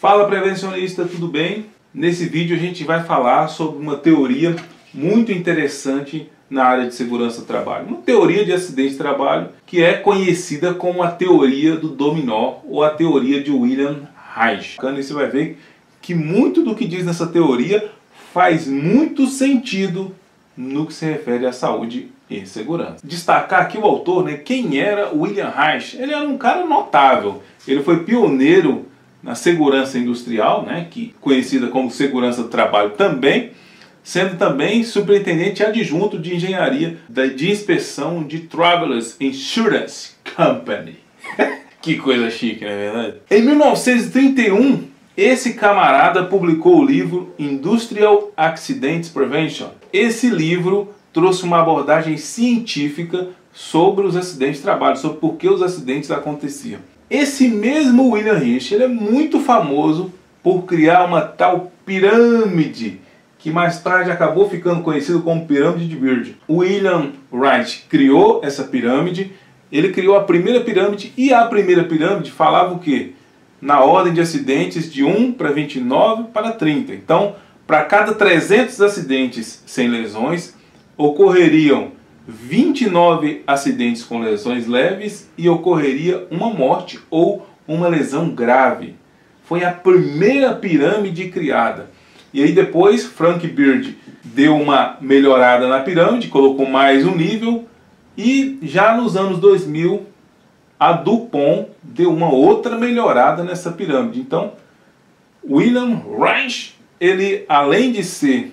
Fala prevencionista, tudo bem? Nesse vídeo a gente vai falar sobre uma teoria muito interessante na área de segurança do trabalho. Uma teoria de acidente de trabalho que é conhecida como a teoria do dominó ou a teoria de William Reich. E você vai ver que muito do que diz nessa teoria faz muito sentido no que se refere à saúde e segurança. Destacar aqui o autor, né? Quem era William Reich? Ele era um cara notável. Ele foi pioneiro na segurança industrial, né? Conhecida como segurança do trabalho também, sendo também superintendente adjunto de engenharia de inspeção de Travelers Insurance Company. Que coisa chique, não é verdade? Em 1931, esse camarada publicou o livro Industrial Accidents Prevention. Esse livro trouxe uma abordagem científica sobre os acidentes de trabalho, sobre por que os acidentes aconteciam. Esse mesmo William Reich, ele é muito famoso por criar uma tal pirâmide, que mais tarde acabou ficando conhecido como pirâmide de Virgin. William Reich criou essa pirâmide, ele criou a primeira pirâmide, e a primeira pirâmide falava o quê? Na ordem de acidentes de 1 para 29 para 30. Então, para cada 300 acidentes sem lesões, ocorreriam 29 acidentes com lesões leves e ocorreria uma morte ou uma lesão grave. Foi a primeira pirâmide criada. E aí depois Frank Bird deu uma melhorada na pirâmide, colocou mais um nível, e já nos anos 2000 a DuPont deu uma outra melhorada nessa pirâmide. Então, William Reich, ele além de ser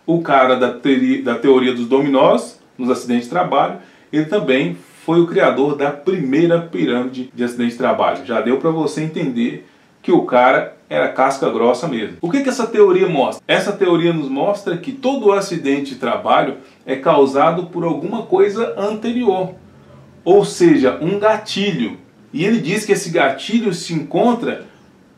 o cara da teoria dos dominós nos acidentes de trabalho, ele também foi o criador da primeira pirâmide de acidente de trabalho. Já deu para você entender que o cara era casca grossa mesmo. O que essa teoria mostra? Essa teoria nos mostra que todo acidente de trabalho é causado por alguma coisa anterior, ou seja, um gatilho. E ele diz que esse gatilho se encontra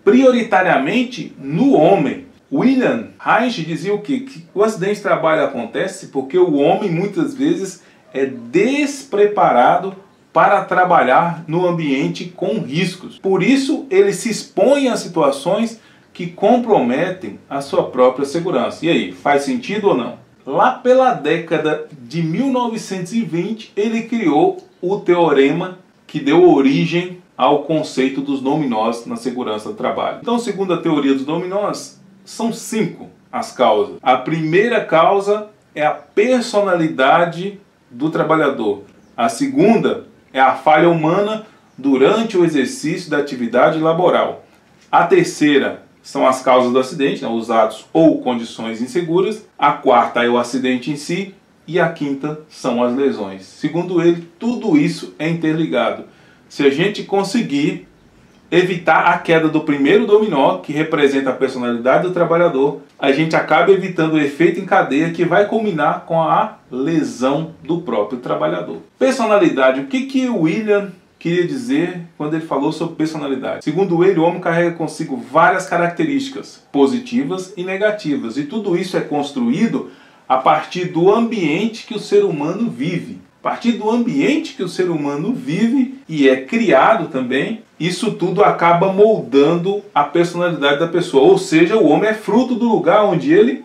prioritariamente no homem. William Reich dizia o quê? Que o acidente de trabalho acontece porque o homem muitas vezes é despreparado para trabalhar no ambiente com riscos. Por isso ele se expõe a situações que comprometem a sua própria segurança. E aí, faz sentido ou não? Lá pela década de 1920 ele criou o teorema que deu origem ao conceito dos dominós na segurança do trabalho. Então, segundo a teoria dos dominós, são 5 as causas. A primeira causa é a personalidade do trabalhador. A segunda é a falha humana durante o exercício da atividade laboral. A terceira são as causas do acidente, né, os atos ou condições inseguras. A quarta é o acidente em si. E a quinta são as lesões. Segundo ele, tudo isso é interligado. Se a gente conseguir evitar a queda do primeiro dominó, que representa a personalidade do trabalhador, a gente acaba evitando o efeito em cadeia que vai culminar com a lesão do próprio trabalhador. Personalidade. O que o William queria dizer quando ele falou sobre personalidade? Segundo ele, o homem carrega consigo várias características positivas e negativas, e tudo isso é construído a partir do ambiente que o ser humano vive. A partir do ambiente que o ser humano vive e é criado também, isso tudo acaba moldando a personalidade da pessoa. Ou seja, o homem é fruto do lugar onde ele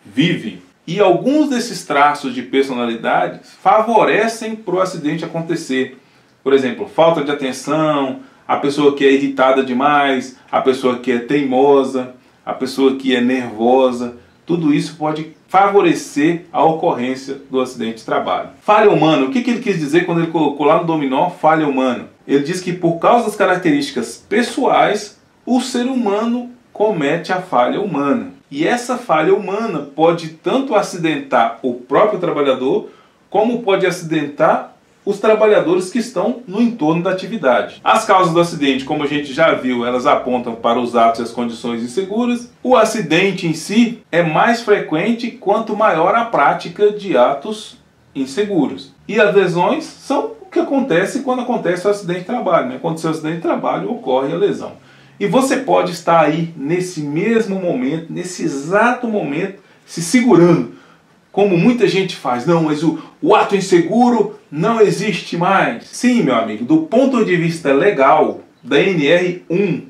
vive. E alguns desses traços de personalidade favorecem para o acidente acontecer. Por exemplo, falta de atenção, a pessoa que é irritada demais, a pessoa que é teimosa, a pessoa que é nervosa. Tudo isso pode favorecer a ocorrência do acidente de trabalho. Falha humana. O que ele quis dizer quando ele colocou lá no dominó falha humana? Ele diz que por causa das características pessoais, o ser humano comete a falha humana. E essa falha humana pode tanto acidentar o próprio trabalhador, como pode acidentar os trabalhadores que estão no entorno da atividade. As causas do acidente, como a gente já viu, elas apontam para os atos e as condições inseguras. O acidente em si é mais frequente quanto maior a prática de atos inseguros. E as lesões são o que acontece quando acontece o acidente de trabalho. Né? Quando o acidente de trabalho ocorre a lesão. E você pode estar aí nesse mesmo momento, nesse exato momento, se segurando. Como muita gente faz, não, mas o ato inseguro não existe mais. Sim, meu amigo, do ponto de vista legal, da NR1,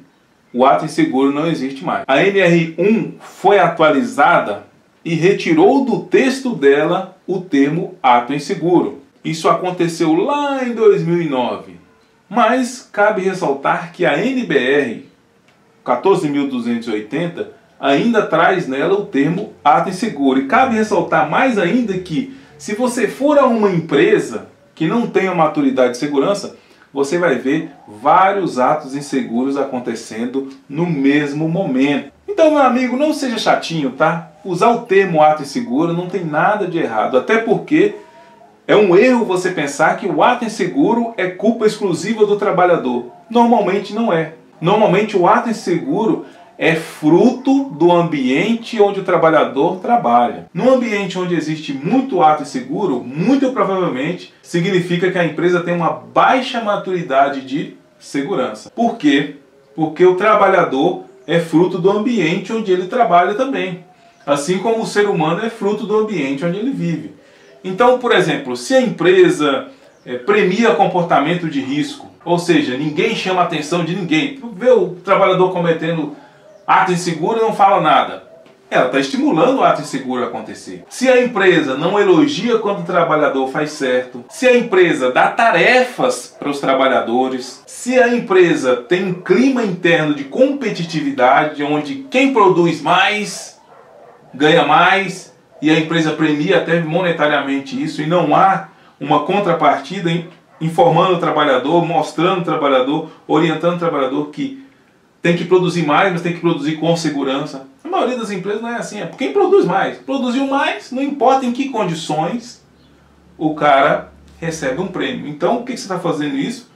o ato inseguro não existe mais. A NR1 foi atualizada e retirou do texto dela o termo ato inseguro. Isso aconteceu lá em 2009. Mas cabe ressaltar que a NBR 14.280 ainda traz nela o termo ato inseguro. E cabe ressaltar mais ainda que, se você for a uma empresa que não tenha maturidade de segurança, você vai ver vários atos inseguros acontecendo no mesmo momento. Então, meu amigo, não seja chatinho, tá? Usar o termo ato inseguro não tem nada de errado, até porque é um erro você pensar que o ato inseguro é culpa exclusiva do trabalhador. Normalmente não é. Normalmente o ato inseguro é fruto do ambiente onde o trabalhador trabalha. No ambiente onde existe muito ato inseguro, muito provavelmente significa que a empresa tem uma baixa maturidade de segurança. Por quê? Porque o trabalhador é fruto do ambiente onde ele trabalha também. Assim como o ser humano é fruto do ambiente onde ele vive. Então, por exemplo, se a empresa premia comportamento de risco, ou seja, ninguém chama a atenção de ninguém, vê o trabalhador cometendo ato inseguro e não fala nada, ela está estimulando o ato inseguro a acontecer. Se a empresa não elogia quando o trabalhador faz certo, se a empresa dá tarefas para os trabalhadores, se a empresa tem um clima interno de competitividade, onde quem produz mais ganha mais, e a empresa premia até monetariamente isso, e não há uma contrapartida informando o trabalhador, mostrando o trabalhador, orientando o trabalhador que tem que produzir mais, mas tem que produzir com segurança. A maioria das empresas não é assim, é quem produz mais. Produziu mais, não importa em que condições, o cara recebe um prêmio. Então, o que você está fazendo isso?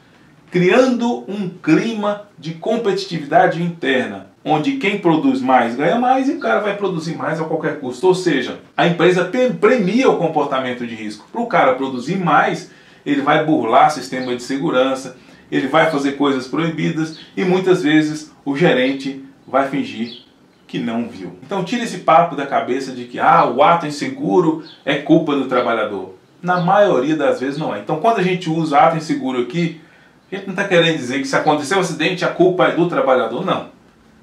Criando um clima de competitividade interna, onde quem produz mais ganha mais e o cara vai produzir mais a qualquer custo. Ou seja, a empresa premia o comportamento de risco. Para o cara produzir mais, ele vai burlar sistema de segurança, ele vai fazer coisas proibidas e muitas vezes o gerente vai fingir que não viu. Então tira esse papo da cabeça de que o ato inseguro é culpa do trabalhador. Na maioria das vezes não é. Então quando a gente usa ato inseguro aqui, a gente não está querendo dizer que se acontecer um acidente a culpa é do trabalhador, não.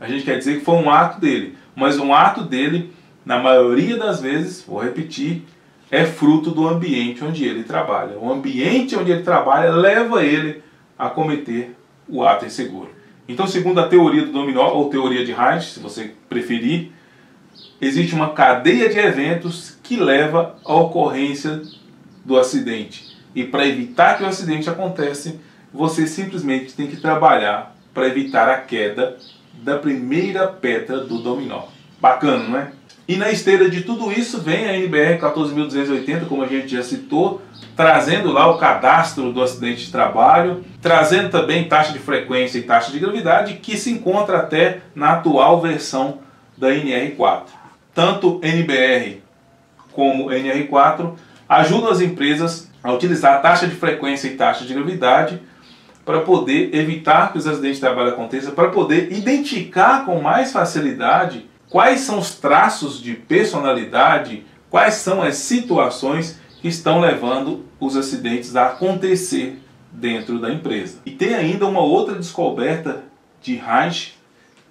A gente quer dizer que foi um ato dele. Mas um ato dele, na maioria das vezes, vou repetir, é fruto do ambiente onde ele trabalha. O ambiente onde ele trabalha leva ele a cometer o ato inseguro. Então, segundo a teoria do dominó, ou teoria de Reich, se você preferir, existe uma cadeia de eventos que leva à ocorrência do acidente. E para evitar que o acidente aconteça, você simplesmente tem que trabalhar para evitar a queda da primeira pedra do dominó. Bacana, não é? E na esteira de tudo isso vem a NBR 14.280, como a gente já citou, trazendo lá o cadastro do acidente de trabalho, trazendo também taxa de frequência e taxa de gravidade, que se encontra até na atual versão da NR4. Tanto NBR como NR4 ajudam as empresas a utilizar a taxa de frequência e taxa de gravidade para poder evitar que os acidentes de trabalho aconteçam, para poder identificar com mais facilidade quais são os traços de personalidade, quais são as situações que estão levando os acidentes a acontecer dentro da empresa. E tem ainda uma outra descoberta de Reich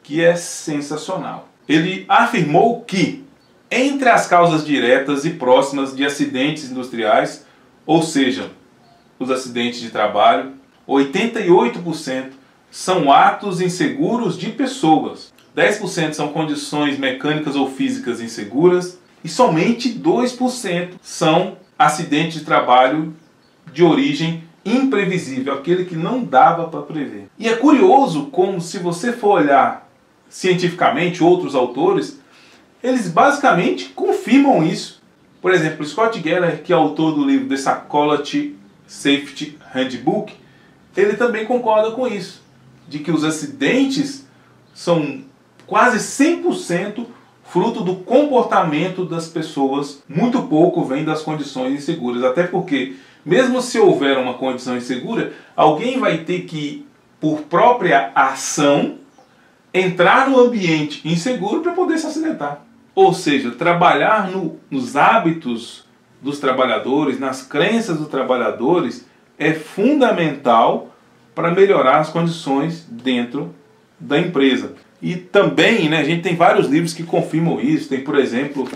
que é sensacional. Ele afirmou que entre as causas diretas e próximas de acidentes industriais, ou seja, os acidentes de trabalho, 88% são atos inseguros de pessoas, 10% são condições mecânicas ou físicas inseguras e somente 2% são acidentes de trabalho de origem imprevisível, aquele que não dava para prever. E é curioso como, se você for olhar cientificamente outros autores, eles basicamente confirmam isso. Por exemplo, Scott Geller, que é autor do livro The Psychology Safety Handbook, ele também concorda com isso, de que os acidentes são quase 100% fruto do comportamento das pessoas, muito pouco vem das condições inseguras, até porque, mesmo se houver uma condição insegura, alguém vai ter que, por própria ação, entrar no ambiente inseguro para poder se acidentar. Ou seja, trabalhar nos hábitos dos trabalhadores, nas crenças dos trabalhadores, é fundamental para melhorar as condições dentro da empresa. E também, né, a gente tem vários livros que confirmam isso. Tem, por exemplo,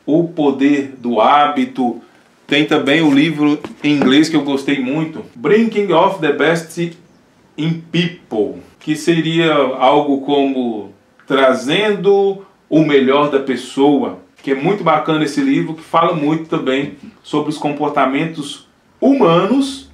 O Poder do Hábito. Tem também o livro em inglês que eu gostei muito, Bringing of the Best in People, que seria algo como trazendo o melhor da pessoa, que é muito bacana esse livro, que fala muito também sobre os comportamentos humanos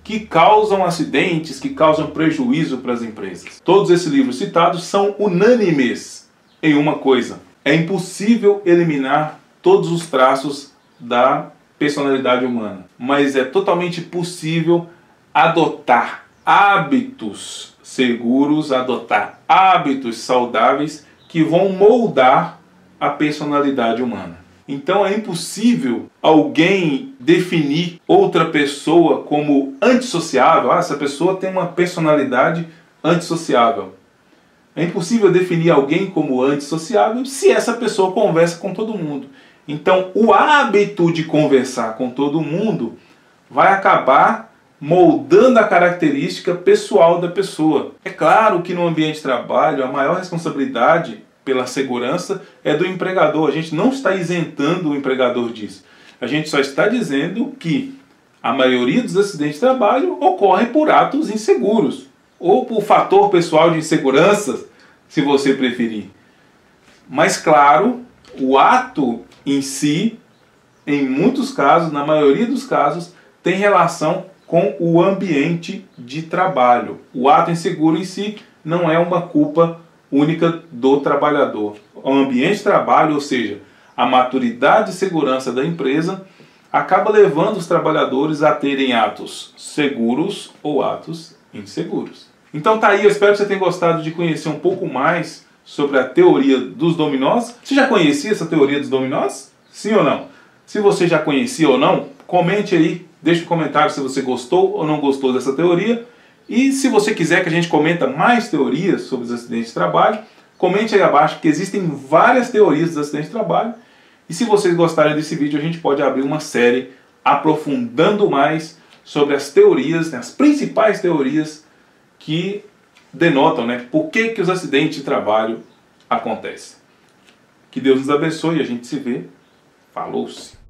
que causam acidentes, que causam prejuízo para as empresas. Todos esses livros citados são unânimes em uma coisa: é impossível eliminar todos os traços da personalidade humana, mas é totalmente possível adotar hábitos seguros, adotar hábitos saudáveis que vão moldar a personalidade humana. Então é impossível alguém definir outra pessoa como antissociável. Essa pessoa tem uma personalidade antissociável. É impossível definir alguém como antissociável se essa pessoa conversa com todo mundo. Então o hábito de conversar com todo mundo vai acabar moldando a característica pessoal da pessoa. É claro que no ambiente de trabalho a maior responsabilidade pela segurança é do empregador. A gente não está isentando o empregador disso. A gente só está dizendo que a maioria dos acidentes de trabalho ocorrem por atos inseguros, ou por fator pessoal de insegurança, se você preferir. Mas claro, o ato em si, em muitos casos, na maioria dos casos, tem relação com o ambiente de trabalho. O ato inseguro em si não é uma culpa única do trabalhador. O ambiente de trabalho, ou seja, a maturidade e segurança da empresa, acaba levando os trabalhadores a terem atos seguros ou atos inseguros. Então tá aí, eu espero que você tenha gostado de conhecer um pouco mais sobre a teoria dos dominós. Você já conhecia essa teoria dos dominós? Sim ou não? Se você já conhecia ou não, comente aí, deixe um comentário se você gostou ou não gostou dessa teoria. E se você quiser que a gente comenta mais teorias sobre os acidentes de trabalho, comente aí abaixo, porque existem várias teorias dos acidentes de trabalho. E se vocês gostarem desse vídeo, a gente pode abrir uma série aprofundando mais sobre as teorias, né, as principais teorias que denotam, né, por que os acidentes de trabalho acontecem. Que Deus nos abençoe e a gente se vê. Falou-se!